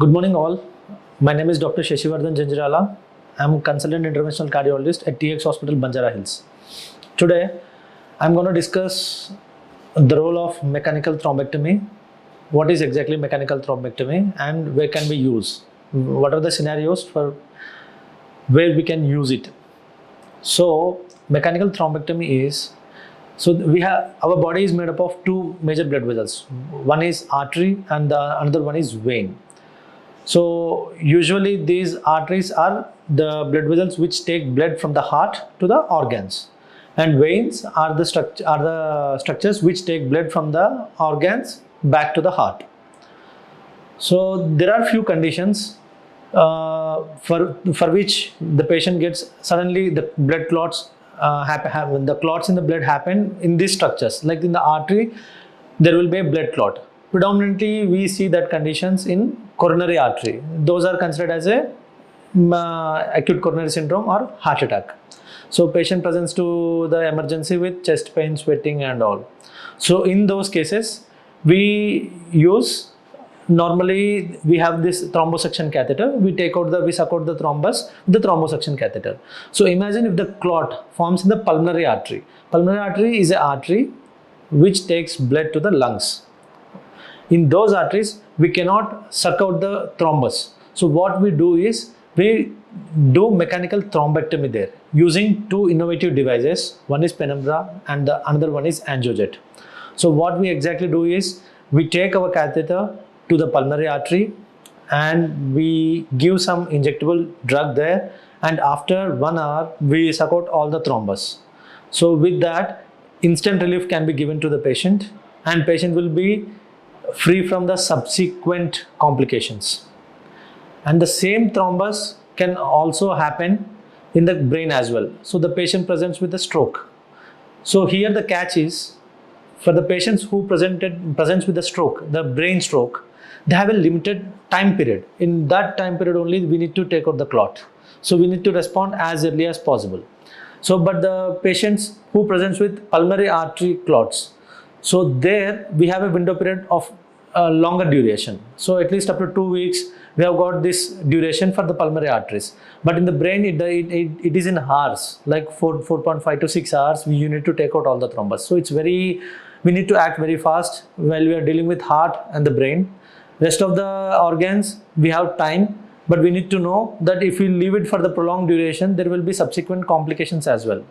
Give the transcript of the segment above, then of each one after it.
Good morning, all. My name is Dr. Shashivardhan Janjirala. I'm consultant interventional cardiologist at TX Hospital, Banjara Hills. Today, I'm going to discuss the role of mechanical thrombectomy. What is exactly mechanical thrombectomy and where can we use? What are the scenarios for where we can use it? So, mechanical thrombectomy is we have our body is made up of two major blood vessels. One is artery and the another one is vein. So usually these arteries are the blood vessels which take blood from the heart to the organs, and veins are the structures which take blood from the organs back to the heart. So there are few conditions for which the patient gets suddenly the blood clots when the clots in the blood happen in these structures, like in the artery there will be a blood clot. Predominantly we see that conditions in coronary artery. Those are considered as a acute coronary syndrome or heart attack. So patient presents to the emergency with chest pain, sweating and all. So in those cases we use, normally we have this thrombosuction catheter. We suck out the thrombus with the thrombosuction catheter. So imagine if the clot forms in the pulmonary artery. Pulmonary artery is an artery which takes blood to the lungs. In those arteries, we cannot suck out the thrombus. So what we do is, we do mechanical thrombectomy there using two innovative devices. One is penumbra and the another one is angiojet. So what we exactly do is, we take our catheter to the pulmonary artery and we give some injectable drug there, and after 1 hour we suck out all the thrombus. So with that, instant relief can be given to the patient, and patient will be free from the subsequent complications. And the same thrombus can also happen in the brain as well. So the patient presents with a stroke. So here the catch is, for the patients who presents with a stroke, the brain stroke, they have a limited time period. In that time period only we need to take out the clot. So we need to respond as early as possible. So but the patients who presents with pulmonary artery clots, so there we have a window period of longer duration. So at least up to 2 weeks we have got this duration for the pulmonary arteries. But in the brain it is in hours, like 4.5 to 6 hours you need to take out all the thrombus. So we need to act very fast while we are dealing with heart and the brain. Rest of the organs we have time, but we need to know that if we leave it for the prolonged duration, there will be subsequent complications as well.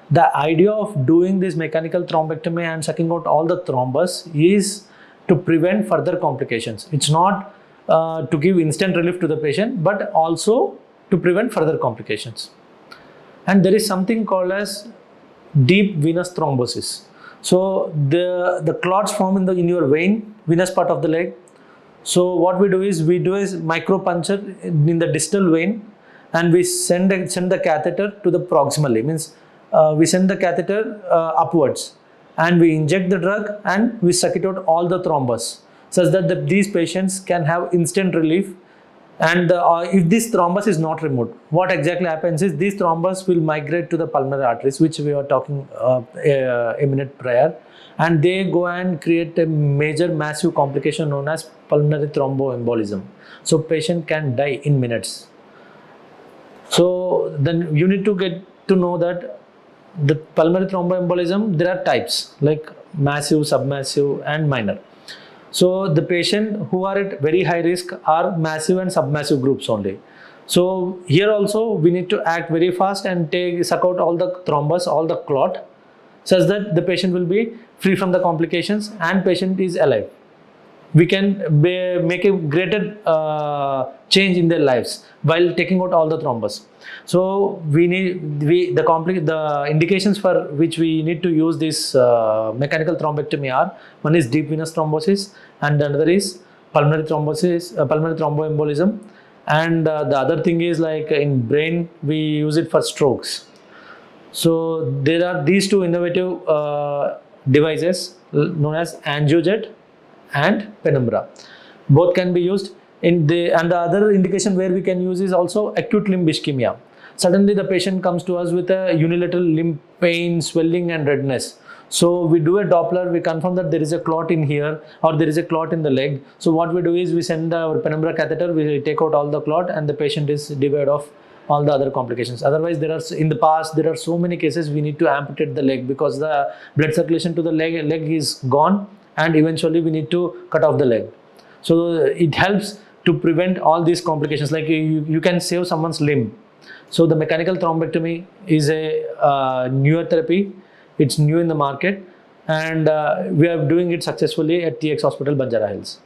The idea of doing this mechanical thrombectomy and sucking out all the thrombus is to prevent further complications. It's not to give instant relief to the patient, but also to prevent further complications. And there is something called as deep venous thrombosis. So the clots form in your venous part of the leg. So what we do is micro puncture in the distal vein, and we send the catheter to the proximally, means we send the catheter upwards, and we inject the drug and we suck it out all the thrombus, such that these patients can have instant relief. And if this thrombus is not removed, what exactly happens is, these thrombus will migrate to the pulmonary arteries, which we were talking a minute prior, and they go and create a major massive complication known as pulmonary thromboembolism. So patient can die in minutes. So then you need to get to know that the pulmonary thromboembolism, there are types like massive, submassive and minor. So the patient who are at very high risk are massive and submassive groups only. So here also we need to act very fast and suck out all the thrombus, all the clot, such that the patient will be free from the complications and patient is alive. We can make a greater change in their lives while taking out all the thrombus. So the indications for which we need to use this mechanical thrombectomy are: one is deep venous thrombosis, and another is pulmonary thromboembolism, and the other thing is, like in brain we use it for strokes. So there are these two innovative devices known as angiojet and penumbra. Both can be used and the other indication where we can use is also acute limb ischemia. Suddenly the patient comes to us with a unilateral limb pain, swelling and redness. So we do a Doppler, we confirm that there is a clot in here or there is a clot in the leg. So what we do is we send our penumbra catheter, we take out all the clot, and the patient is devoid of all the other complications. Otherwise, in the past there are so many cases we need to amputate the leg because the blood circulation to the leg is gone, and eventually we need to cut off the leg. So it helps to prevent all these complications. Like you can save someone's limb. So the mechanical thrombectomy is a newer therapy. It's new in the market, and we are doing it successfully at TX Hospital, Banjara Hills.